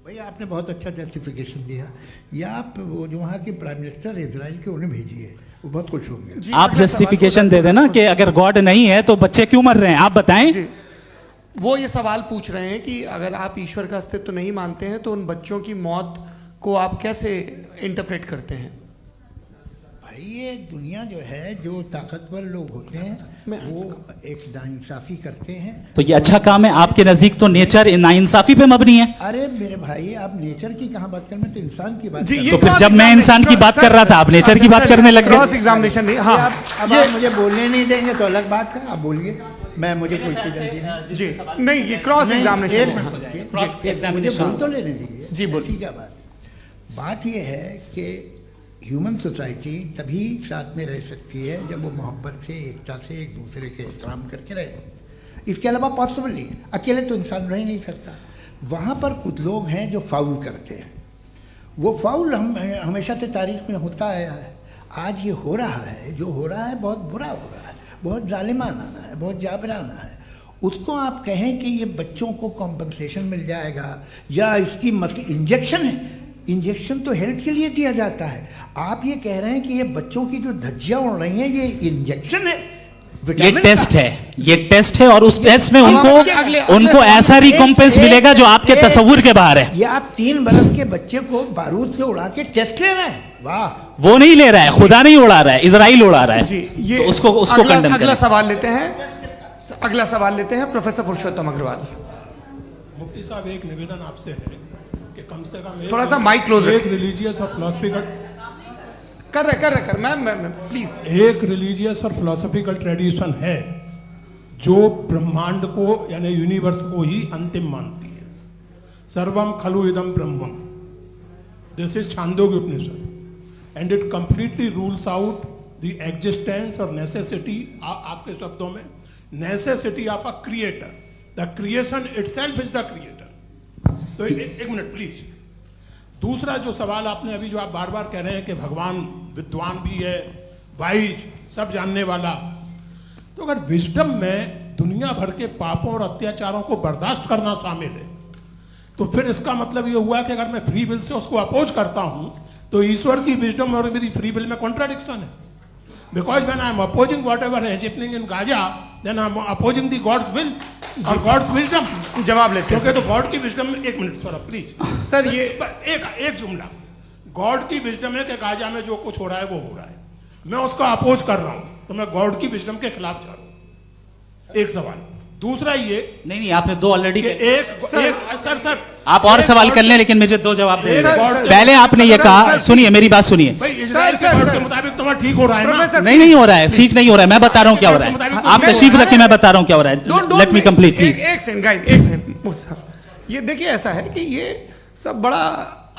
भैया आपने बहुत अच्छा जस्टिफिकेशन दिया। या आप वो जो वहाँ के प्राइम मिनिस्टर इजराइल के उन्हें भेजिए, वो बहुत खुश होंगे। आप जस्टिफिकेशन दे देना कि अगर गॉड नहीं है तो बच्चे क्यों मर रहे हैं, आप बताएं। वो ये सवाल पूछ रहे हैं कि अगर आप ईश्वर का अस्तित्व नहीं मानते हैं तो उन बच्चों की मौत को आप कैसे इंटरप्रेट करते हैं? भाई ये दुनिया जो है, जो ताकतवर लोग होते हैं वो एक नाइंसाफी करते हैं। तो ये अच्छा काम है आपके नजदीक, तो नेचर नाइंसाफी पे मबनी है। अरे मेरे भाई, आप नेचर की कहाँ बात कर रहे हैं, तो इंसान की बात जी, तो फिर जब मैं इंसान की बात कर रहा था आप नेचर की बात करने लग गए। क्रॉस एग्जामिनेशन नहीं। हाँ, अब आप मुझे बोलने नहीं देंगे तो अलग बात है, आप बोलिए, मैं मुझे कोई जल्दी नहीं। जी नहीं, ये क्रॉस एग्जामिनेशन है। मुझे बोल तो लेने दीजिए। जी बोलिए। क्या बात ये है कि ह्यूमन सोसाइटी तभी साथ में रह सकती है जब वो मोहब्बत से, एकता से, एक दूसरे के एहतराम करके रहे। इसके अलावा पॉसिबल नहीं है, अकेले तो इंसान रह ही नहीं सकता। वहाँ पर कुछ लोग हैं जो फाउल करते हैं। वो फाउल हमेशा से तारीख में होता आया है। आज ये हो रहा है, जो हो रहा है बहुत बुरा हो रहा है, बहुत जालिमाना है, बहुत जाबराना है। उसको आप कहें कि ये बच्चों को कॉम्पनसेशन मिल जाएगा या इसकी इंजेक्शन है, इंजेक्शन तो हेल्थ के लिए दिया जाता है। आप ये कह रहे हैं कि ये बच्चों की जो धज्जियां उड़ रही हैं ये इंजेक्शन है, ये टेस्ट है, ये टेस्ट है और उस टेस्ट में उनको ऐसा रिकॉम्पेंस मिलेगा जो आपके तस्वुर के बाहर है। ये आप 3 बरस के बच्चे को बारूद से उड़ा के टेस्ट ले रहे हैं। वाह, वो नहीं ले रहा है, खुदा नहीं उड़ा रहा है, इजराइल उड़ा रहा है। जी, ये तो उसको कंडेम अगला सवाल लेते हैं। अगला सवाल लेते हैं प्रोफेसर पुरुषोत्तम अग्रवाल। मुफ्ती साहब, एक निवेदन आपसे है कि कम से कम थोड़ा सा माइक क्लोज एक रिलीजियस और फिलोसफिकल कर मैम प्लीज। एक रिलीजियस और फिलोसफिकल ट्रेडिशन है जो ब्रह्मांड को यानी यूनिवर्स को ही अंतिम मानती है। सर्वम खलु इदम ब्रह्मम, this is Chandogya Upanishad and it completely rules out the existence और नेसेसिटी, आपके शब्दों में necessity of a creator. The creation itself is the creator. तो एक मिनट प्लीज। दूसरा जो सवाल आपने अभी, जो आप बार बार कह रहे हैं कि भगवान विद्वान भी है, वाइज, सब जानने वाला, तो अगर विजडम में दुनिया भर के पापों और अत्याचारों को बर्दाश्त करना शामिल है तो फिर इसका मतलब ये हुआ कि अगर मैं फ्री विल से उसको अपोज करता हूं तो ईश्वर की विजडम और मेरी फ्री विल में कॉन्ट्राडिक्शन है। Because when I am opposing whatever is happening in Gaza, then I am opposing the God's will और गॉड्स विजडम। जवाब लेते हैं क्योंकि तो गॉड की विजडम में, एक मिनट सर प्लीज सर, ये एक जुमला, गॉड की विजडम है कि गाजा में जो कुछ हो रहा है वो हो रहा है, मैं उसको अपोज कर रहा हूं तो मैं गॉड की विजडम के खिलाफ जा रहा हूं। एक सवाल। दूसरा ये नहीं, आपने 2 ऑलरेडी। सर आप और सवाल कर लें, लेकिन मुझे 2 जवाब दे। पहले आपने ये कहा, सुनिए मेरी बात सुनिए। इजराइल के गॉड के मुताबिक तुम्हारा ठीक हो रहा है ना? नहीं हो रहा है, ठीक नहीं हो रहा है। मैं बता रहा हूँ क्या हो रहा है, आप तशरीफ रखिए, मैं बता रहा हूँ क्या हो रहा है। Let me complete please. एक सेकंड गाइस, एक सेकंड। ये देखिए, ऐसा है कि ये सब बड़ा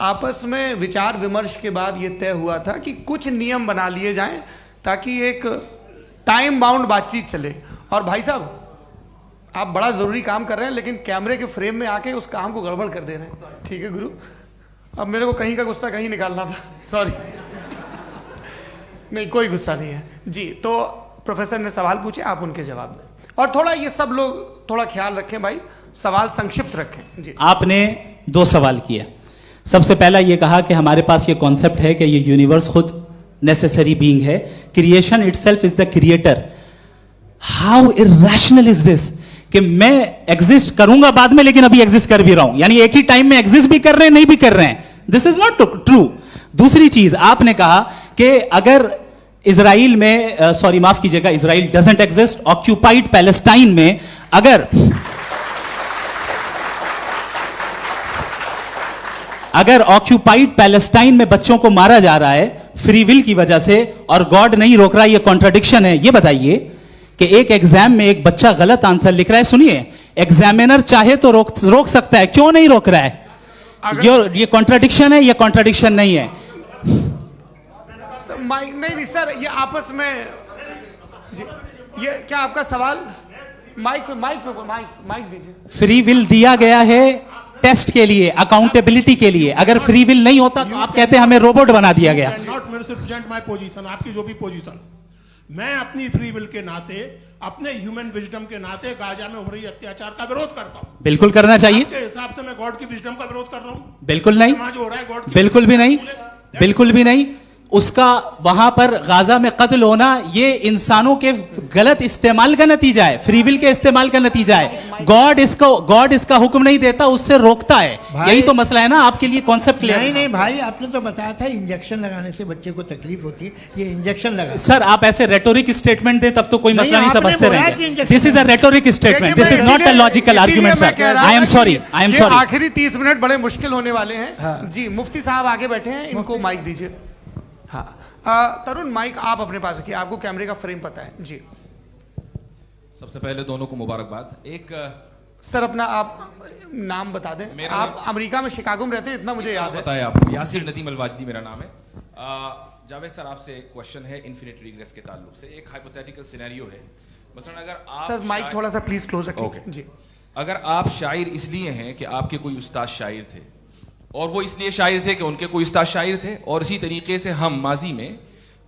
आपस में विचार विमर्श के बाद ये तय हुआ था कि कुछ नियम बना लिए जाएं ताकि एक टाइम बाउंड बातचीत चले। और भाई साहब, आप बड़ा जरूरी काम कर रहे हैं लेकिन कैमरे के फ्रेम में आके उस काम को गड़बड़ कर दे रहे हैं। ठीक है गुरु, अब मेरे को कहीं का गुस्सा कहीं निकालना था, सॉरी। नहीं, कोई गुस्सा नहीं है जी। तो प्रोफेसर ने सवाल पूछे, आप उनके जवाब दें और थोड़ा ये सब लोग थोड़ा ख्याल रखें भाई, सवाल संक्षिप्त रखें जी। आपने 2 सवाल किए। सबसे पहला ये कहा कि हमारे पास ये कॉन्सेप्ट है कि ये यूनिवर्स खुद नेसेसरी बीइंग है, creation itself is the creator. How irrational is this कि मैं एग्जिस्ट करूंगा बाद में लेकिन अभी एग्जिस्ट कर भी रहा हूं, यानी एक ही टाइम में एग्जिस्ट भी कर रहे हैं, नहीं भी कर रहे हैं। This is not true. दूसरी चीज आपने कहा कि अगर इजराइल में, सॉरी माफ कीजिएगा, Israel doesn't exist, occupied Palestine में अगर ऑक्यूपाइड पैलेस्टाइन में बच्चों को मारा जा रहा है फ्री विल की वजह से और गॉड नहीं रोक रहा, ये कॉन्ट्रडिक्शन है। ये बताइए कि एक एग्जाम में एक बच्चा गलत आंसर लिख रहा है, सुनिए, एग्जामिनर चाहे तो रोक सकता है, क्यों नहीं रोक रहा है? ये कॉन्ट्रडिक्शन है, ये कॉन्ट्रडिक्शन नहीं है। माइक नहीं सर, ये आपस में जी, ये क्या आपका सवाल? माइक दीजिए। फ्री विल दिया गया है टेस्ट के लिए, अकाउंटेबिलिटी के लिए। अगर फ्री विल नहीं होता तो आप कहते हैं हमें रोबोट बना दिया गया। नॉट मिसरिप्रेजेंट माय पोजीशन, आपकी जो भी पोजीशन, मैं अपनी फ्री विल के नाते अपने ह्यूमन विजडम के नाते गाजा में हो रही अत्याचार का विरोध करता हूँ। बिल्कुल करना चाहिए। आपके हिसाब से मैं गॉड की विजडम का विरोध कर रहा हूँ? बिल्कुल नहीं, समाज हो रहा है गॉड बिल्कुल भी नहीं, बिल्कुल भी नहीं। उसका वहां पर गाजा में कत्ल होना ये इंसानों के गलत इस्तेमाल का नतीजा है, फ्री विल के इस्तेमाल का नतीजा है। गॉड इसका हुक्म नहीं देता, उससे रोकता है। यही तो मसला है ना, आपके लिए कॉन्सेप्ट क्लियर नहीं नहीं भाई, आपने तो बताया था इंजेक्शन लगाने से बच्चे को तकलीफ होती है, ये इंजेक्शन लगा। सर आप ऐसे रेटोरिक स्टेटमेंट दें तब तो कोई मसला नहीं आपने समझते बोला कि रहेंगे। injection this is a rhetoric statement, this is not a logical argument sir. I am sorry, I am sorry. आखिरी 30 मिनट बड़े मुश्किल होने वाले हैं। जी मुफ्ती साहब आगे बैठे हैं, इनको माइक दीजिए। हाँ तरुण, माइक आप अपने पास रखिए, आपको कैमरे का फ्रेम पता है जी। सबसे पहले दोनों को मुबारकबाद। एक सर अपना आप नाम बता दें। मेरा आप अमेरिका में शिकागो में रहते हैं, इतना मुझे याद है। पता है आपको, यासिर नदीम अलवाजदी मेरा नाम है। जावेद सर आपसे एक क्वेश्चन है इन्फिनिट रिग्रेस के ताल्लुक से। एक हाइपोथेटिकल सिनेरियो है, मसलन अगर आप सर माइक थोड़ा सा प्लीज क्लोज रखिए। ओके जी। अगर आप शायर इसलिए हैं कि आपके कोई उस्ताद शायर थे, और वो इसलिए शायर थे कि उनके कोई उस्ताद शायर थे, और इसी तरीके से हम माजी में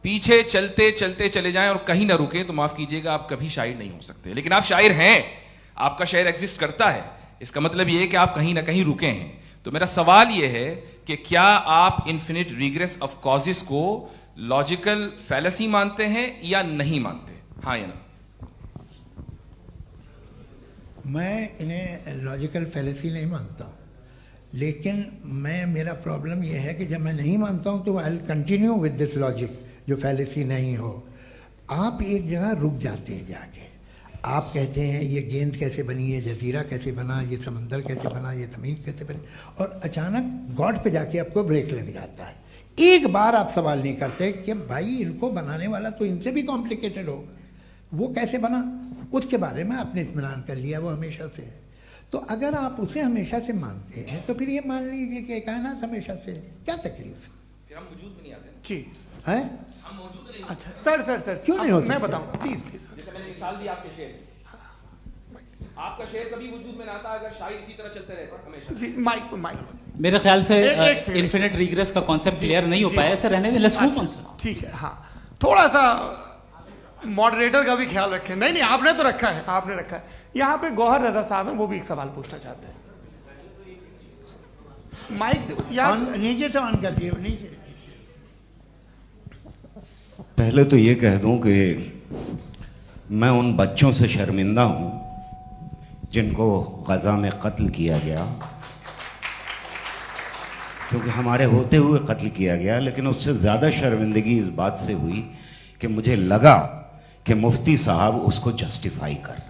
पीछे चलते चलते चले जाएं और कहीं ना रुके, तो माफ कीजिएगा आप कभी शायर नहीं हो सकते। लेकिन आप शायर हैं, आपका शायर एग्जिस्ट करता है, इसका मतलब ये है कि आप कहीं ना कहीं रुके हैं। तो मेरा सवाल ये है कि क्या आप इन्फिनिट रिग्रेस ऑफ कॉजेस को लॉजिकल फैलेसी मानते हैं या नहीं मानते? हाँ या ना? मैं इन्हें लॉजिकल फैलेसी नहीं मानता हूँ, लेकिन मेरा प्रॉब्लम यह है कि जब मैं नहीं मानता हूँ तो I will continue with this logic जो फैलेसी नहीं हो। आप एक जगह रुक जाते हैं जाके, आप कहते हैं ये गेंद कैसे बनी, ये जजीरा कैसे बना, ये समंदर कैसे बना, ये ज़मीन कैसे बनी, और अचानक गॉड पे जाके आपको ब्रेक लग जाता है। एक बार आप सवाल नहीं करते कि भाई इनको बनाने वाला तो इनसे भी कॉम्प्लिकेटेड होगा, वो कैसे बना, उसके बारे में आपने इत्मीनान कर लिया, वो हमेशा से है। तो अगर आप उसे हमेशा से मानते हैं तो फिर ये मान लीजिए कि कायनात हमेशा से है, क्या तकलीफ फिर हम वजूद में नहीं आते ना। जी है? हम मौजूद नहीं। अच्छा सर क्यों नहीं हो मैं सकता? बताऊं प्लीज प्लीज। जैसे मैंने मिसाल दी आपके शेर, आपका शेर कभी वजूद में ना आता अगर शायर इसी तरह चलते रहते हमेशा। जी माइक माइक। मेरे ख्याल से एक सेकंड। इन्फिनिट रिग्रेस का कॉन्सेप्ट क्लियर नहीं हो जी। पाया, ऐसे रहने दें, लेट्स मूव ऑन अच्छा, सर। ठीक है। हाँ थोड़ा सा मॉडरेटर का भी ख्याल रखें। नहीं नहीं आपने तो रखा है, आपने रखा है। यहाँ पे गौहर रजा साहब हैं, वो भी एक सवाल पूछना चाहते हैं। माइक या नीचे से ऑन कर दिए, नीचे। पहले तो ये कह दूं कि मैं उन बच्चों से शर्मिंदा हूं जिनको गजा में कत्ल किया गया, क्योंकि हमारे होते हुए कत्ल किया गया। लेकिन उससे ज़्यादा शर्मिंदगी इस बात से हुई कि मुझे लगा कि मुफ्ती साहब उसको जस्टिफाई कर रहे हैं।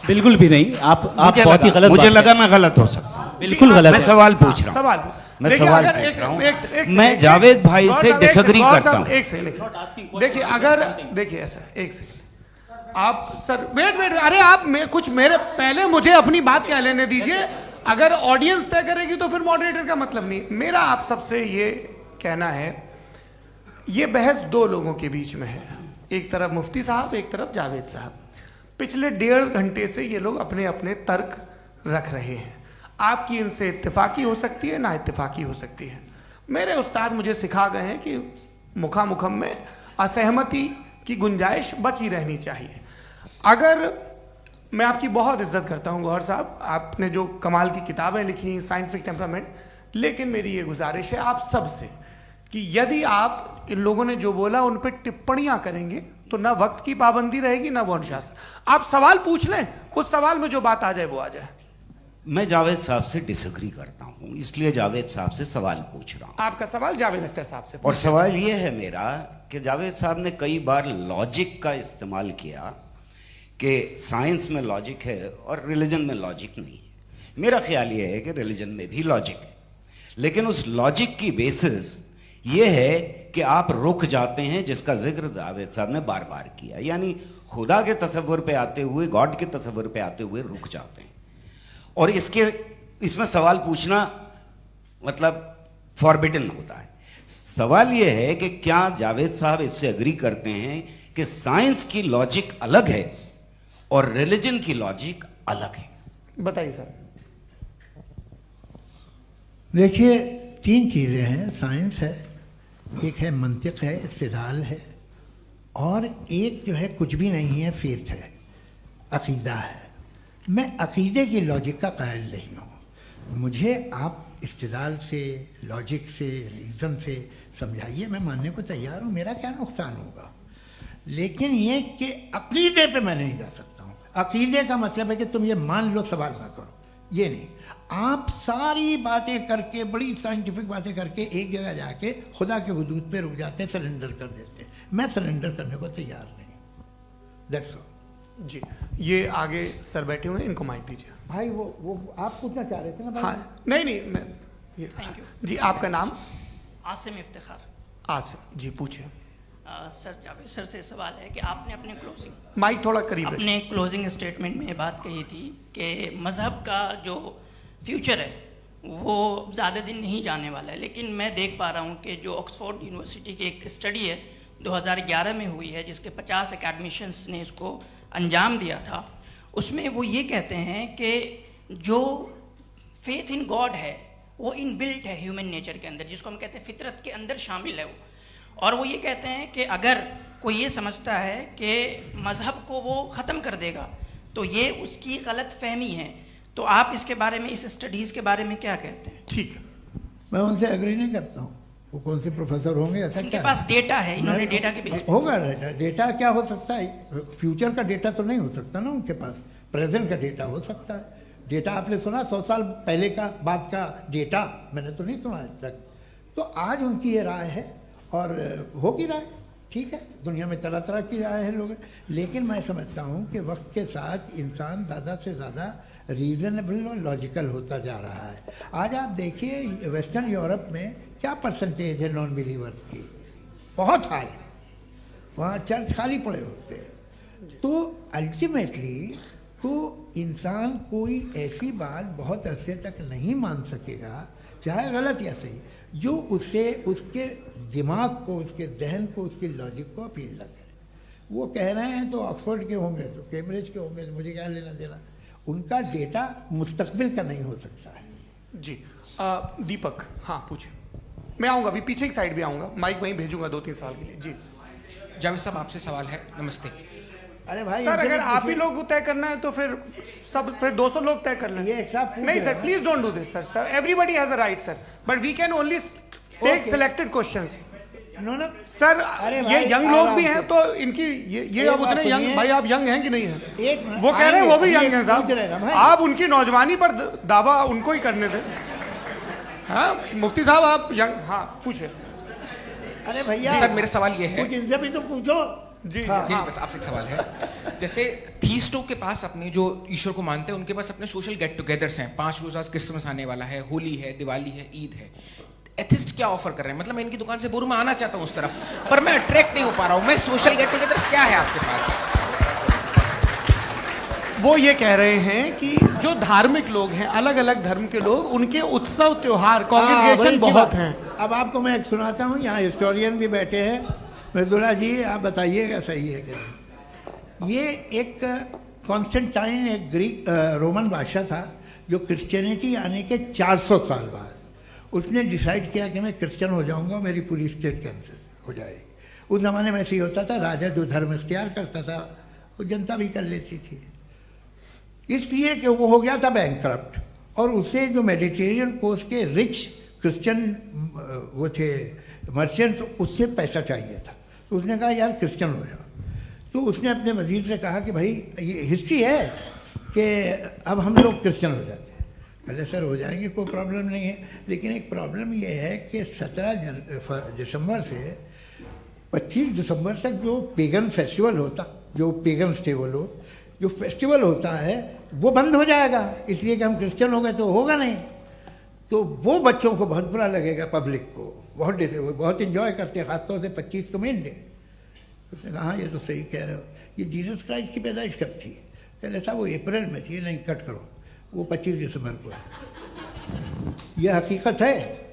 बिल्कुल भी नहीं, आप बहुत ही गलत मुझे बात लगा कर- मैं गलत हो सकता हूं। बिल्कुल गलत मैं है। सवाल पूछ रहा हूं। सवाल मैं देखिए, सवाल अगर पूछ रहा हूं। एक मैं सेकंड, जावेद भाई गौर से साहब, एक डिसएग्री सेकंड, करता गौर हूं। साहब, एक सेकंड देखिए, अगर देखिए ऐसा एक सेकंड आप सर वेट अरे आप कुछ मेरे पहले मुझे अपनी बात कह लेने दीजिए। अगर ऑडियंस तय करेगी तो फिर मॉडरेटर का मतलब नहीं। मेरा आप सबसे ये कहना है, ये बहस दो लोगों के बीच में है, एक तरफ मुफ्ती साहब, एक तरफ जावेद साहब। पिछले 1.5 घंटे से ये लोग अपने अपने तर्क रख रहे हैं। आपकी इनसे इत्तेफाकी हो सकती है, ना इत्तेफाकी हो सकती है। मेरे उस्ताद मुझे सिखा गए हैं कि मुखामुखम में असहमति की गुंजाइश बची रहनी चाहिए। अगर मैं आपकी बहुत इज्जत करता हूं गौहर साहब, आपने जो कमाल की किताबें लिखी, साइंटिफिक टेम्परामेंट, लेकिन मेरी ये गुजारिश है आप सबसे कि यदि आप इन लोगों ने जो बोला उन पर टिप्पणियां करेंगे तो ना वक्त की पाबंदी रहेगी ना वो अनुशासन। आप सवाल पूछ लें, उस सवाल में जो बात आ जाए वो आ जाए। मैं जावेद साहब से डिसएग्री करता हूं, इसलिए जावेद साहब से सवाल पूछ रहा हूं। आपका सवाल जावेद अख्तर साहब से। और सवाल ये है मेरा कि जावेद साहब ने कई बार लॉजिक का इस्तेमाल किया कि साइंस में लॉजिक है और रिलीजन में लॉजिक नहीं है। मेरा ख्याल ये है कि रिलीजन में भी लॉजिक है, लेकिन उस लॉजिक की बेसिस ये है कि आप रुक जाते हैं, जिसका जिक्र जावेद साहब ने बार बार किया, यानी खुदा के तसव्वुर पे आते हुए, गॉड के तसव्वुर पे आते हुए रुक जाते हैं। और इसमें सवाल पूछना मतलब फॉरबिडन होता है। सवाल यह है कि क्या जावेद साहब इससे एग्री करते हैं कि साइंस की लॉजिक अलग है और रिलीजन की लॉजिक अलग है? बताइए सर। देखिए 3 चीज़ें हैं, साइंस है, एक है मंतिक है, इस्तिदलाल है, और एक जो है कुछ भी नहीं है, फेथ है, अकीदा है। मैं अकीदे की लॉजिक का कायल नहीं हूँ। मुझे आप इस्तिदलाल से, लॉजिक से, रीज़न से समझाइए, मैं मानने को तैयार हूँ, मेरा क्या नुकसान होगा। लेकिन ये कि अकीदे पे मैं नहीं जा सकता हूँ। अकीदे का मतलब है कि तुम ये मान लो, सवाल ना करो, ये नहीं। आप सारी बातें करके, बड़ी साइंटिफिक बातें करके एक जगह जाके खुदा के वजूद पे रुक जाते हैं, सरेंडर कर देते हैं। मैं सरेंडर करने को तैयार नहीं। That's all. जी, ये आगे सर बैठे हुए हैं, इनको माइक दीजिए। भाई वो आप पूछना चाह रहे थे ना भाई? हाँ, नहीं मैं ये थैंक यू। जी, आपका नाम? आसिम इफ्तिखार। आसिफ जी, पूछिए। सर, जावेद सर से सवाल है कि आपने अपने क्लोजिंग माइक थोड़ा करीब है। अपने क्लोजिंग स्टेटमेंट में ये बात कही थी कि मज़हब का जो फ्यूचर है वो ज़्यादा दिन नहीं जाने वाला है, लेकिन मैं देख पा रहा हूँ कि जो ऑक्सफोर्ड यूनिवर्सिटी की एक स्टडी है 2011 में हुई है, जिसके 50 एकेडमिशियंस ने इसको अंजाम दिया था, उसमें वो ये कहते हैं कि जो फेथ इन गॉड है वो इनबिल्ट है ह्यूमन नेचर के अंदर, जिसको हम कहते हैं फितरत के अंदर शामिल है वो। और वो ये कहते हैं कि अगर कोई ये समझता है कि मज़हब को वो ख़त्म कर देगा तो ये उसकी गलत फहमी है। तो आप इसके बारे में, इस स्टडीज़ के बारे में क्या कहते हैं? ठीक है। मैं उनसे एग्री नहीं करता हूँ। वो कौन से प्रोफेसर होंगे, ऐसा उनके क्या पास डेटा है, इन्होंने मैं- डेटा के बेस होगा डेटा क्या हो सकता है? फ्यूचर का डेटा तो नहीं हो सकता ना उनके पास, प्रेजेंट का डेटा हो सकता है। डेटा आपने सुना 100 साल पहले का बाद का डेटा? मैंने तो नहीं सुना आज तक। तो आज उनकी ये राय है और होगी राय, ठीक है। दुनिया में तरह तरह की राय है लोग, लेकिन मैं समझता हूँ कि वक्त के साथ इंसान ज़्यादा से ज़्यादा रीजनेबल और लॉजिकल होता जा रहा है। आज आप देखिए वेस्टर्न यूरोप में क्या परसेंटेज है नॉन बिलीवर्स की, बहुत हाई। वहाँ चर्च खाली पड़े होते हैं। तो अल्टीमेटली तो इंसान कोई ऐसी बात बहुत अरसे तक नहीं मान सकेगा, चाहे गलत या सही, जो उसे, उसके दिमाग को, उसके जहन को, उसकी लॉजिक को अपील न करे। वो कह रहे हैं तो ऑक्सफोर्ड के होंगे, तो कैम्ब्रिज के होंगे, तो मुझे क्या लेना देना। उनका डेटा मुस्तकबिल का नहीं हो सकता है। जी, दीपक, हाँ पूछिए। मैं आऊँगा, अभी पीछे की साइड भी आऊँगा, माइक वहीं भेजूंगा 2-3 साल के लिए। जी जावेद साहब, आपसे सवाल है। नमस्ते अरे भाई सर, इनसे अगर भी आप ही पूछिए। लोग तय करना है तो फिर 200 लोग तय कर लें। ये एक साथ पूछ नहीं रहे सर, हैं। Please don't do this sir. Everybody has a right sir, but we can only take Okay. Selected questions. No sir, अरे ये भाई, यंग लोग आराम भी से। हैं तो इनकी ये एक अब बात उतने यंग, सुनिए। भाई आप यंग हैं कि नहीं हैं? एक मिनट, वो कह रहे हैं वो भी आइए, यंग हैं पूछ रहे हैं ना साहब। भाई। आप उनकी नौजवानी पर दावा उनको ही करने थे। हाँ मुफ्ती साहब, आप यंग, हाँ पूछे। अरे भैया सर, मेरा सवाल ये है। कुछ इनसे भी तो पूछो। जी हाँ। नहीं, बस आपसे एक सवाल है। जैसे थीस्टों के पास, अपने जो ईश्वर को मानते हैं, उनके पास अपने सोशल गेट टुगेदर्स हैं। 5 रोज़ आज क्रिसमस आने वाला है, होली है, दिवाली है, ईद है। एथिस्ट क्या ऑफर कर रहे हैं? मतलब मैं इनकी दुकान से बोलूं, मैं आना चाहता हूं उस तरफ, पर मैं अट्रैक्ट नहीं हो पा रहा हूं। मैं सोशल गेट टुगेदर्स क्या है आपके पास? वो ये कह रहे हैं कि जो धार्मिक लोग हैं, अलग अलग धर्म के लोग, उनके उत्सव त्योहार, हाँ, कॉन्ग्रीगेशन बड़ी अच्छी बहुत बात। हैं। अब आपको मैं एक सुनाता हूँ, यहाँ हिस्टोरियन भी बैठे हैं। मृदुला जी, आप बताइएगा सही है क्या? ये एक कॉन्स्टेंटाइन, एक ग्रीक रोमन बादशाह था, जो क्रिश्चियनिटी आने के 400 साल बाद उसने डिसाइड किया कि मैं क्रिश्चियन हो जाऊंगा, मेरी पूरी स्टेट कैंसिल हो जाएगी। उस ज़माने में ऐसे ही होता था, राजा जो धर्म इख्तियार करता था वो जनता भी कर लेती थी। इसलिए कि वो हो गया था बैंकरप्ट, और उसे जो मेडिटेरियन कोस्ट के रिच क्रिश्चियन वो थे मर्चेंट, उससे पैसा चाहिए था। तो उसने कहा यार क्रिश्चियन हो जाओ। तो उसने अपने वजीर से कहा कि भाई ये हिस्ट्री है कि अब हम लोग क्रिश्चियन हो जाते हैं। कहते सर हो जाएंगे, कोई प्रॉब्लम नहीं है, लेकिन एक प्रॉब्लम ये है कि 17 दिसंबर से 25 दिसंबर तक जो पेगन फेस्टिवल होता, जो पेगन्स थे वो लोग, जो फेस्टिवल होता है वो बंद हो जाएगा, इसलिए कि हम क्रिश्चियन हो गए तो होगा नहीं। तो वो बच्चों को बहुत बुरा लगेगा, पब्लिक को बहुत इन्जॉय करते हैं, खासतौर से 25 को मेन डे। उसने कहा हाँ ये तो सही कह रहे हो। ये जीसस क्राइस्ट की पैदाइश कब थी? कहते साहब वो अप्रैल में थी। नहीं, कट करो, वो 25 दिसंबर को है। यह हकीकत है।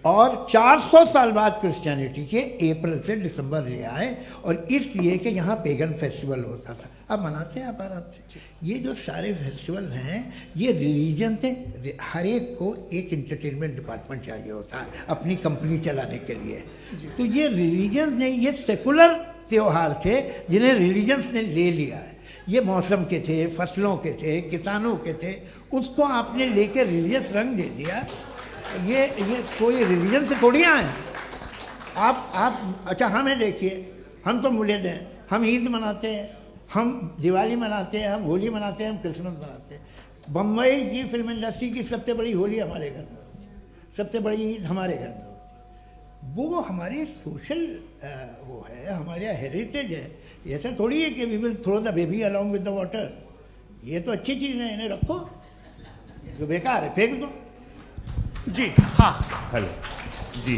और 400 साल बाद क्रिश्चियनिटी के अप्रैल से दिसंबर ले आए, और इसलिए कि यहाँ पेगन फेस्टिवल होता था। अब मनाते हैं आप आराम से। ये जो सारे फेस्टिवल हैं ये रिलीजन से, हर एक को एक इंटरटेनमेंट डिपार्टमेंट चाहिए होता है अपनी कंपनी चलाने के लिए। तो ये रिलीजन ने, ये सेकुलर त्योहार थे जिन्हें रिलीजन्स ने ले लिया है। ये मौसम के थे, फसलों के थे, किसानों के थे, उसको आपने लेके रिलीजियस रंग दे दिया। ये कोई रिलीजन से थोड़ी आए हैं। आप अच्छा हमें देखिए, हम तो मुल्द हैं, हम ईद मनाते हैं, हम दिवाली मनाते हैं, हम होली मनाते हैं, हम क्रिसमस मनाते हैं। बम्बई की फिल्म इंडस्ट्री की सबसे बड़ी होली हमारे घर में, सबसे बड़ी ईद हमारे घर में। वो हमारे सोशल वो है, हमारे हेरिटेज है। ऐसा थोड़ी है कि we will throw the baby along with the water. ये तो अच्छी चीज़ है, इन्हें रखो, जो बेकार है फेंक दो। जी हाँ, हेलो जी,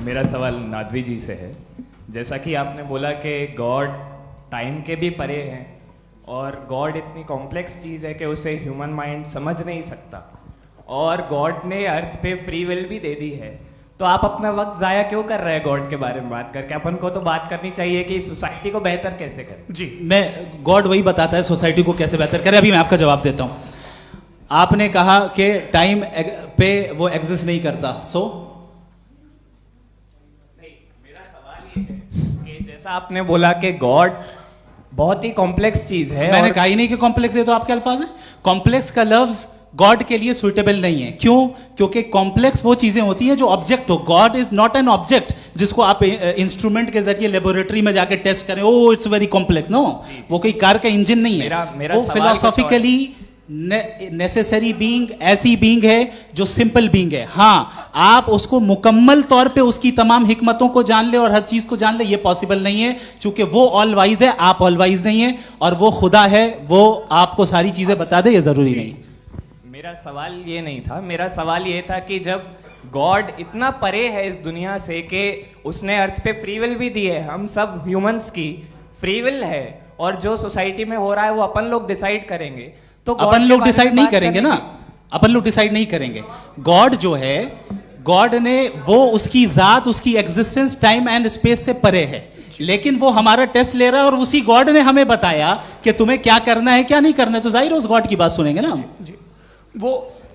मेरा सवाल नादवी जी से है। जैसा कि आपने बोला कि गॉड टाइम के भी परे हैं और गॉड इतनी कॉम्प्लेक्स चीज़ है कि उसे ह्यूमन माइंड समझ नहीं सकता, और गॉड ने अर्थ पे फ्री विल भी दे दी है, तो आप अपना वक्त ज़ाया क्यों कर रहे हैं गॉड के बारे में बात करके? अपन को तो बात करनी चाहिए कि सोसाइटी को बेहतर कैसे करें। जी मैं गॉड वही बताता है सोसाइटी को कैसे बेहतर करे। अभी मैं आपका जवाब देता हूं। आपने कहा कि टाइम पे वो एग्जिस्ट नहीं करता, सो मेरा सवाल ये है कि जैसा आपने बोला कि गॉड बहुत ही कॉम्प्लेक्स चीज है, मैंने और कहा ही नहीं कि कॉम्प्लेक्स है, तो आपके अल्फाज हैं। कॉम्प्लेक्स का लफ्ज गॉड के लिए सुइटेबल नहीं है। क्यों? क्योंकि कॉम्प्लेक्स वो चीजें होती हैं जो ऑब्जेक्ट हो। God is not an object जिसको आप इंस्ट्रूमेंट के जरिए लेबोरेटरी में जाके टेस्ट करें, oh it's very complex. No, वो कोई कार का इंजन नहीं है। मेरा वो सवाल फिलोसॉफिकली नेसेसरी बीइंग ऐसी बीइंग है जो सिंपल बीइंग है। हाँ, आप उसको मुकम्मल तौर पे उसकी तमाम हिकमतों को जान ले और हर चीज को जान ले, ये पॉसिबल नहीं है, क्योंकि वो ऑल वाइज है, आप ऑल वाइज नहीं है, और वो खुदा है, वो आपको सारी चीजें बता दे, ये जरूरी नहीं। मेरा सवाल ये नहीं था। मेरा सवाल ये था कि जब गॉड इतना परे है इस दुनिया से कि उसने अर्थ पे फ्री विल भी दी है, हम सब ह्यूमंस की फ्री विल है, और जो सोसाइटी में हो रहा है वो अपन लोग डिसाइड करेंगे, तो God अपन के लोग बारे डिसाइड में नहीं बात करेंगे करने ना, की- अपन लोग डिसाइड नहीं करेंगे। गॉड जो है, गॉड ने वो उसकी जात, उसकी एग्जिस्टेंस टाइम एंड स्पेस से परे है, लेकिन वो हमारा टेस्ट ले रहा है और उसी गॉड ने हमें बताया कि तुम्हें क्या करना है क्या नहीं करना है, तो जाहिर है उस गॉड की बात सुनेंगे ना हम। जी वो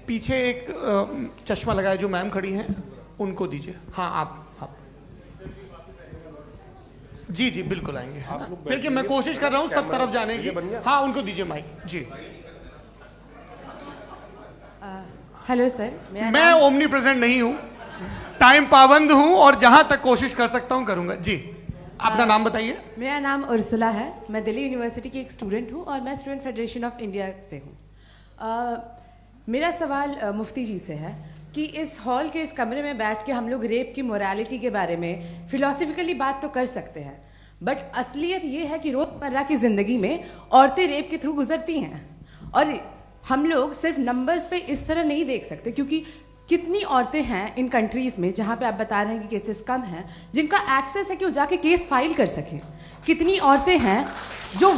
पीछे एक चश्मा लगाए जो मैम खड़ी हैं, उनको दीजिए। हाँ आप जी जी बिल्कुल आएंगे। देखिए मैं कोशिश कर रहा हूँ सब तरफ जाने की। हाँ उनको दीजिए माइक। जी हेलो सर, मैं ओमनी प्रेजेंट नहीं हूँ, टाइम पाबंद हूँ, और जहां तक कोशिश कर सकता हूँ करूंगा। जी अपना नाम बताइए। मेरा नाम उर्सुला है, मैं दिल्ली यूनिवर्सिटी की एक स्टूडेंट हूँ और मैं स्टूडेंट फेडरेशन ऑफ इंडिया से हूँ। मेरा सवाल मुफ्ती जी से है कि इस हॉल के इस कमरे में बैठ के हम लोग रेप की मोरालिटी के बारे में फिलोसफिकली बात तो कर सकते हैं, बट असलियत ये है कि रोज़मर्रा की ज़िंदगी में औरतें रेप के थ्रू गुजरती हैं, और हम लोग सिर्फ नंबर्स पे इस तरह नहीं देख सकते, क्योंकि कितनी औरतें हैं इन कंट्रीज़ में जहाँ पे आप बता रहे हैं कि केसेस कम हैं, जिनका एक्सेस है कि वो जाके केस फाइल कर सकें। कितनी औरतें हैं जो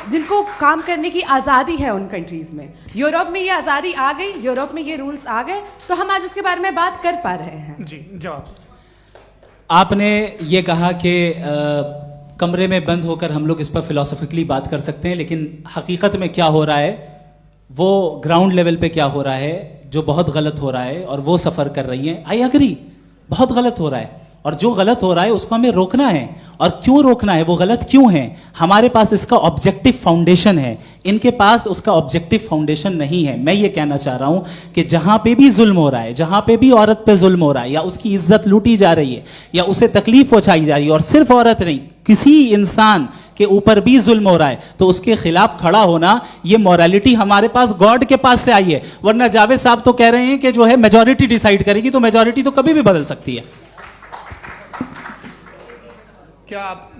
जिनको काम करने की आज़ादी है उन कंट्रीज़ में। यूरोप में ये आज़ादी आ गई, यूरोप में ये रूल्स आ गए, तो हम आज उसके बारे में बात कर पा रहे हैं। जी जवाब। आपने ये कहा कि कमरे में बंद होकर हम लोग इस पर फिलोसफिकली बात कर सकते हैं, लेकिन हकीकत में क्या हो रहा है, वो ग्राउंड लेवल पे क्या हो रहा है जो बहुत गलत हो रहा है, और वो सफ़र कर रही हैं। आई एग्री, बहुत गलत हो रहा है, और जो गलत हो रहा है उसको हमें रोकना है। और क्यों रोकना है, वो गलत क्यों है? हमारे पास इसका ऑब्जेक्टिव फाउंडेशन है, इनके पास उसका ऑब्जेक्टिव फाउंडेशन नहीं है। मैं ये कहना चाह रहा हूं कि जहां पे भी जुल्म हो रहा है, जहां पे भी औरत पे जुल्म हो रहा है, या उसकी इज्जत लूटी जा रही है, या उसे तकलीफ पहुंचाई जा रही है, और सिर्फ औरत नहीं, किसी इंसान के ऊपर भी जुल्म हो रहा है, तो उसके खिलाफ खड़ा होना, ये मॉरलिटी हमारे पास गॉड के पास से आई है। वरना जावेद साहब तो कह रहे हैं कि जो है मेजॉरिटी डिसाइड करेगी, तो मेजॉरिटी तो कभी भी बदल सकती है। क्या आप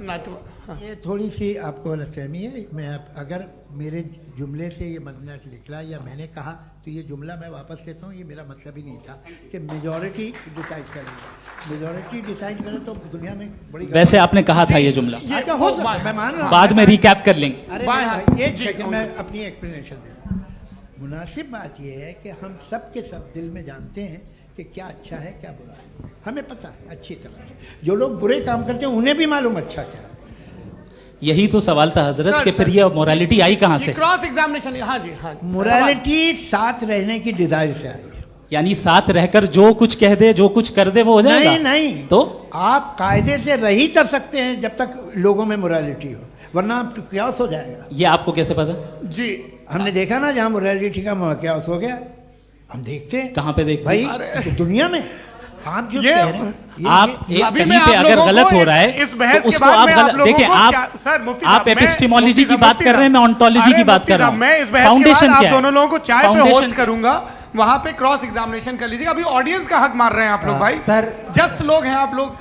हाँ। ये थोड़ी सी आपको गलतफहमी है। मैं अगर मेरे जुमले से ये मदना निकला या मैंने कहा, तो ये जुमला मैं वापस लेता हूँ, ये मेरा मतलब ही नहीं था कि मेजॉरिटी डिसाइड करेगी। मेजॉरिटी डिसाइड करे तो दुनिया में बड़ी वैसे आपने कहा था ये जुमला, अच्छा हो सकता है, मैं मान रहा हूँ, बाद में रिकैप कर लेंगे। अरे एक सेकंड मैं अपनी एक्सप्लेनेशन दे रहा हूँ। मुनासिब बात यह है कि हम सब के सब दिल में जानते हैं कि क्या अच्छा है क्या बुरा है, हमें पता है अच्छी तरह से। जो लोग बुरे काम करते हैं उन्हें भी मालूम अच्छा क्या है। यही तो सवाल था हजरत कि फिर ये मोरालिटी आई कहां से? Cross examination. हाँ जी हाँ। मोरालिटी साथ रहने की डिजायर से आई, यानी साथ रहकर जो कुछ कह दे, जो कुछ कर दे, वो हो जाएगा? नहीं नहीं, तो आप कायदे से रह ही कर सकते हैं जब तक लोगों में मोरालिटी हो, वरना क्यास हो जाएगा। ये आपको कैसे पता? जी हमने देखा ना जहाँ मोरालिटी का क्यास हो गया, हम देखते हैं। कहाँ पे देखते भाई हैं? दुनिया में आप जो ये- कह रहे हैं, आप ये- अभी कहीं मैं पे आप अगर लोगों गलत को हो रहा है इस बहस तो के उसको बाद आप में आप गलत लोगों देखिए। को आप क्या- सर, मुफ्ती आप साहब, मैं- एपिस्टेमोलॉजी मुफ्ती की साहब, बात मुफ्ती कर रहे हैं, मैं साहब, ऑन्टोलॉजी अरे की बात मुफ्ती कर रहा साहब, हूँ। मैं इस बहस के फाउंडेशन बाद आप क्या है? दोनों लोगों को चाय पे फाउंडेशन- होस्ट करूंगा, वहां पे क्रॉस एग्जामिनेशन कर लीजिएगा। अभी ऑडियंस का हक मार रहे हैं आप लोग भाई, सर। जस्ट लोग हैं आप लोग।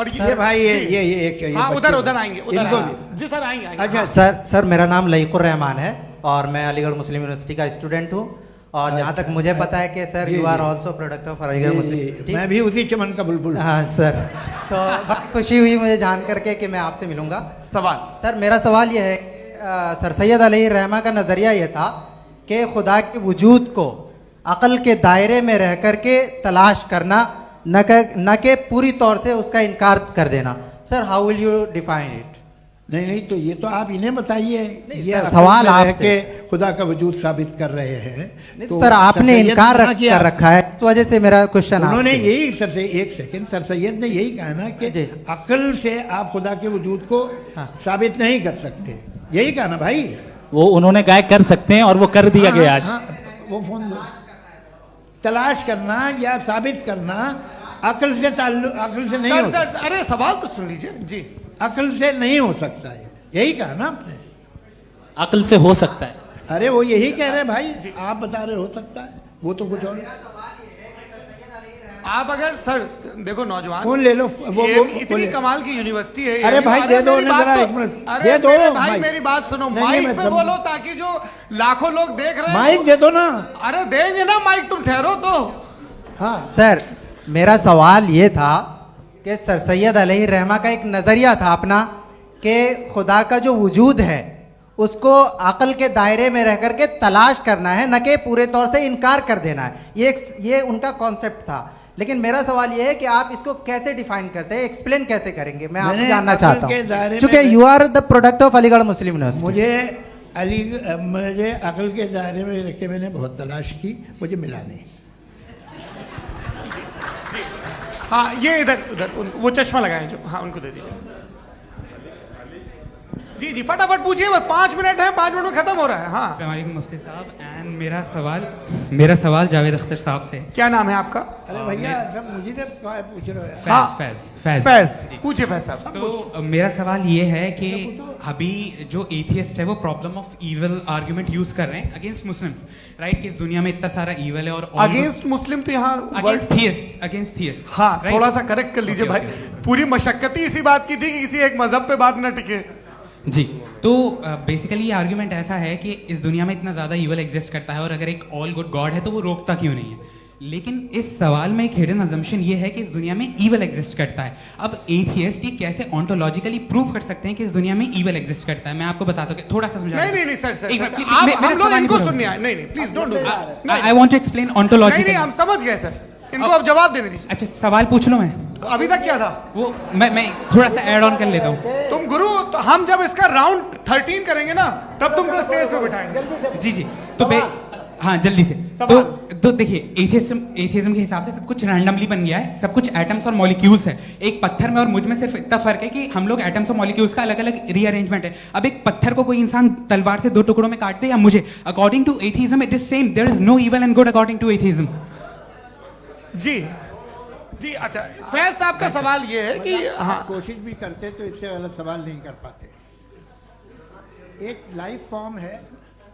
और ये भाई ये एक ये हाँ, बच्चे- उधर उधर आएंगे, उधर इनको आएंगे। भी। जी सर, आएंगे आएंगे। अच्छा सर मेरा नाम लईकुर रहमान है और मैं अलीगढ़ मुस्लिम यूनिवर्सिटी का स्टूडेंट हूँ। और जहाँ तक मुझे पता है कि sir you are also product of Aligarh Muslim University. मैं भी उसी चमन का बुलबुल हूँ। हाँ सर, तो बड़ी खुशी हुई मुझे जान करके कि मैं आपसे मिलूंगा। सवाल सर मेरा सवाल यह है, सर सैयद अलैहि रहमा का नज़रिया यह था कि खुदा के वजूद को अक़ल के दायरे में रह कर के तलाश करना, न कि पूरी तौर से उसका इनकार कर देना। Sir how will you define it? नहीं तो ये तो आप इन्हें बताइए। ये सर, असल सवाल में रह आपसे। के खुदा का वजूद साबित कर रहे हैं। तो सर आपने सैयद इनकार ने किया। कर रखा है, इस वजह से मेरा क्वेश्चन उन्होंने यही सर से एक सेकंड, सर सैयद ने यही कहा ना कि जी। अकल से आप खुदा के वजूद को हाँ। साबित नहीं कर सकते, यही कहा ना भाई। वो उन्होंने कहा कर सकते हैं और वो कर दिया गया आज। वो फोन दो। तलाश करना या साबित करना अकल से अकल से नहीं सर हो सर अरे सवाल तो सुन लीजिए जी। अकल से नहीं हो सकता है, यही कहा ना आपने। अकल से हो सकता है। अरे वो यही कह रहे हैं भाई, आप बता रहे हो सकता है, वो तो कुछ और। आप अगर सर देखो नौजवान, फोन ले लो, वो इतनी कमाल की यूनिवर्सिटी है। अरे भाई दे दो मेरी उन्हें बात जरा तो- एक मिनट अरे दे दो मेरे भाई माइक। मेरी बात सुनो, नहीं, माइक मैं पे समझ- बोलो ताकि जो लाखों लोग देख रहे हैं माइक दे दो ना। अरे देंगे ना माइक, तुम ठहरो तो। हाँ सर मेरा सवाल ये था कि सर सैयद अलैहि रहमा का एक नज़रिया था अपना कि खुदा का जो वजूद है उसको अक़ल के दायरे में रह करके तलाश करना है, न कि पूरे तौर से इनकार कर देना है। ये उनका कॉन्सेप्ट था। लेकिन मेरा सवाल ये है कि आप इसको कैसे डिफाइन करते हैं, एक्सप्लेन कैसे करेंगे? मैं आपसे मैंने जानना अक़ल चाहता के दायरे हूँ, में- चूंकि you are the product of Aligarh Muslim University. मुझे अकल के दायरे में रख के मैंने बहुत तलाश की, मुझे मिला नहीं। हाँ ये इधर उधर वो चश्मा लगाए जो, हाँ उनको दे दीजिए। जी जी फटाफट पूछिए, बस 5 मिनट है, 5 मिनट में खत्म हो रहा है। हाँ अस्सलाम वालेकुम मुफ्ती साहब। एंड मेरा सवाल जावेद अख्तर साहब से। क्या नाम है आपका? अरे भैया सब मुझे तो पूछ रहे हो यार। हाँ। फैज फैज पूछिए फैज साहब। तो मेरा सवाल ये है कि अभी जो एथियस्ट है वो problem of evil argument use कर रहे हैं अगेंस्ट मुस्लिम्स, राइट? कि इस दुनिया में इतना सारा इविल है और अगेंस्ट मुस्लिम तो यहाँ अगेंस्ट थियस्ट। हाँ थोड़ा सा करेक्ट कर लीजिए भाई, पूरी मशक्कत ही इसी बात की थी कि किसी एक मजहब पे बात न टिके। जी, तो बेसिकली ये आर्गुमेंट ऐसा है कि इस दुनिया में इतना ज़्यादा ईवल एग्जिस्ट करता है और अगर एक ऑल गुड गॉड है तो वो रोकता क्यों नहीं है? लेकिन इस सवाल में एक हिडन अजम्पशन ये है कि इस दुनिया में ईवल एग्जिस्ट करता है। अब एथियस्ट ये कैसे ऑन्टोलॉजिकली प्रूव कर सकते हैं कि इस दुनिया में ईवल एग्जिस्ट करता है? मैं आपको बताता हूँ, थोड़ा सा समझा। नहीं सर हम लोग इनको सुनने आए। नहीं please don't do that. I want to explain ontologically. नहीं हम समझ गए सर, इनको अब जवाब देने दीजिए। अच्छा सवाल पूछ लो। मैं अभी तक क्या था वो मैं थोड़ा सा ऐड ऑन कर लेता हूँ। तुम गुरु, तो हम जब इसका राउंड 13 करेंगे ना तब तुमको स्टेज पे बिठाएंगे। जी तो हाँ जल्दी से। तो देखिए एथियज्म के हिसाब से सब कुछ रैंडमली बन गया है, सब कुछ एटम्स और मॉलिक्यूल्स है। एक पत्थर में और मुझ में सिर्फ इतना फर्क है कि हम लोग एटम्स और मॉलिक्यूल्स का अलग अलग रीअरेंजमेंट है। अब एक पत्थर को कोई इंसान तलवार से 2 टुकड़ों में काट दे या मुझे, according to atheism it is same. There is no evil and good according to atheism. जी अच्छा, फैज साहब का सवाल ये है कि हाँ कोशिश भी करते तो इससे गलत सवाल नहीं कर पाते। एक लाइफ फॉर्म है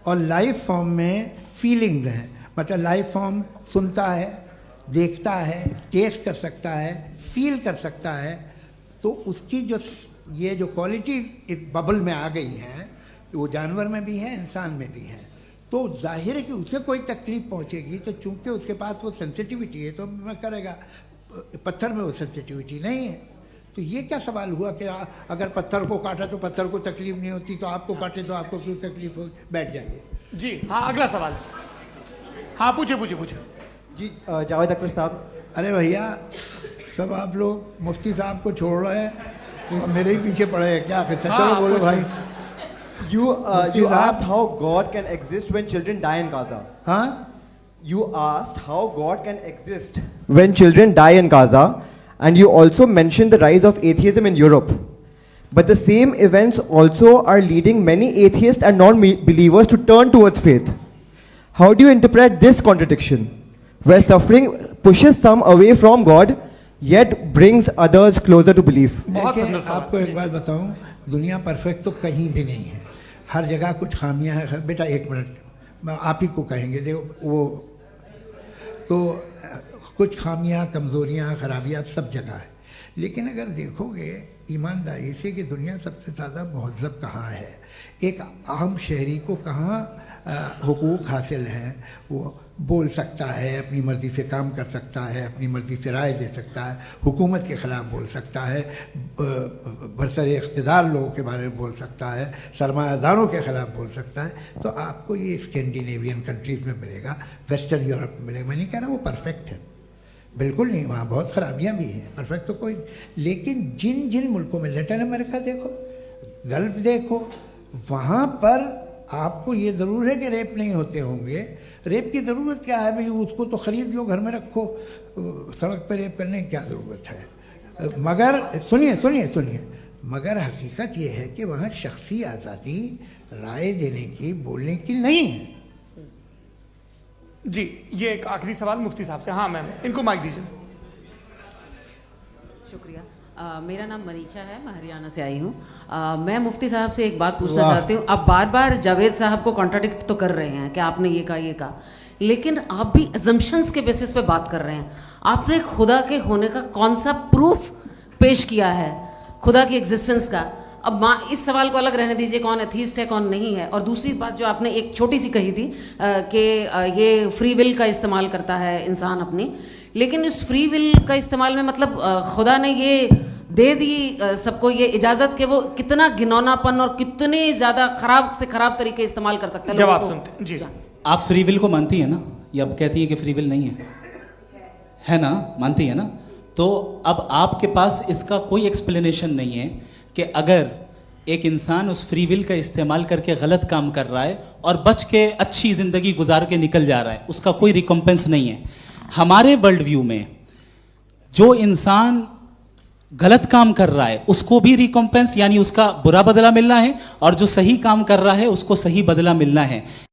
और लाइफ फॉर्म में फीलिंग्स हैं, मतलब लाइफ फॉर्म सुनता है, देखता है, टेस्ट कर सकता है, फील कर सकता है। तो उसकी जो ये जो क्वालिटी इस बबल में आ गई हैं, तो वो जानवर में भी है, इंसान में भी है। तो जाहिर है कि उसे कोई तकलीफ पहुंचेगी, तो चूंकि उसके पास वो सेंसिटिविटी है तो मैं करेगा। पत्थर में वो सेंसिटिविटी नहीं है। तो ये क्या सवाल हुआ कि अगर पत्थर को काटा तो पत्थर को तकलीफ नहीं होती, तो आपको काटे तो आपको क्यों तकलीफ हो? बैठ जाइए। जी हाँ अगला सवाल। हाँ पूछे जी जावेद अख्तर साहब। अरे भैया सब आप लोग मुफ्ती साहब को छोड़ रहे हैं, तो मेरे ही पीछे पड़े हैं क्या? फिर चलो बोलो भाई। You asked how God can exist when children die in Gaza. हाँ? You asked how God can exist when children die in Gaza, and you also mentioned the rise of atheism in Europe. But the same events also are leading many atheists and non-believers to turn towards faith. How do you interpret this contradiction, where suffering pushes some away from God, yet brings others closer to belief? देखिए, आपको एक बात बताऊं, दुनिया perfect तो कहीं भी नहीं है, हर जगह कुछ खामियां हैं। बेटा एक मिनट, मैं आप ही को कहेंगे, देखो वो तो कुछ खामियां, कमज़ोरियां, खराबियां सब जगह है। लेकिन अगर देखोगे ईमानदारी से कि दुनिया सबसे ज़्यादा महज़ब कहाँ है, एक आम शहरी को कहाँ हुकूक हासिल हैं, वो बोल सकता है, अपनी मर्ज़ी से काम कर सकता है, अपनी मर्ज़ी से राय दे सकता है, हुकूमत के ख़िलाफ़ बोल सकता है, बरसरे इक़्तिदार लोगों के बारे में बोल सकता है, सरमायादारों के ख़िलाफ़ बोल सकता है। तो आपको ये स्कैंडिनेवियन कंट्रीज़ में मिलेगा, वेस्टर्न यूरोप में मिलेगा। मैं नहीं कह रहा वो परफेक्ट है, बिल्कुल नहीं, वहाँ बहुत ख़राबियाँ भी हैं, परफेक्ट तो कोई। लेकिन जिन जिन मुल्कों में, लैटिन अमेरिका देखो, गल्फ देखो, वहाँ पर आपको ये ज़रूर है कि रेप नहीं होते होंगे। रेप की ज़रूरत क्या है भाई, उसको तो ख़रीद लो, घर में रखो, सड़क पर रेप करने की क्या ज़रूरत है। मगर सुनिए सुनिए सुनिए, मगर हकीकत ये है कि वहाँ शख्सी आज़ादी राय देने की, बोलने की नहीं है। जी, ये एक आखिरी सवाल मुफ्ती साहब से। हाँ मैम, इनको माइक दीजिए। शुक्रिया। मेरा नाम मनीषा है, मैं हरियाणा से आई हूँ। मैं मुफ्ती साहब से एक बात पूछना चाहती हूँ। आप बार बार जावेद साहब को कॉन्ट्राडिक्ट तो कर रहे हैं कि आपने ये कहा, लेकिन आप भी अजम्पशंस के बेसिस पे बात कर रहे हैं। आपने खुदा के होने का कौन सा प्रूफ पेश किया है, खुदा की एग्जिस्टेंस का? अब इस सवाल को अलग रहने दीजिए, कौन एथीस्ट है कौन नहीं है। और दूसरी बात जो आपने एक छोटी सी कही थी कि ये फ्री विल का इस्तेमाल करता है इंसान अपनी, लेकिन इस फ्री विल का इस्तेमाल में मतलब खुदा ने ये दे दी सबको ये इजाज़त कि वो कितना घिनौनापन और कितने ज़्यादा ख़राब से ख़राब तरीके इस्तेमाल कर सकता है। जवाब सुनते जी। आप फ्री विल को मानती है ना, या अब कहती है कि फ्री विल नहीं है ना, मानती है ना? तो अब आपके पास इसका कोई एक्सप्लेनेशन नहीं है कि अगर एक इंसान उस फ्री विल का इस्तेमाल करके गलत काम कर रहा है और बच के अच्छी ज़िंदगी गुजार के निकल जा रहा है, उसका कोई रिकम्पेंस नहीं है। हमारे वर्ल्ड व्यू में जो इंसान गलत काम कर रहा है उसको भी रिकम्पेंस यानी उसका बुरा बदला मिलना है, और जो सही काम कर रहा है उसको सही बदला मिलना है।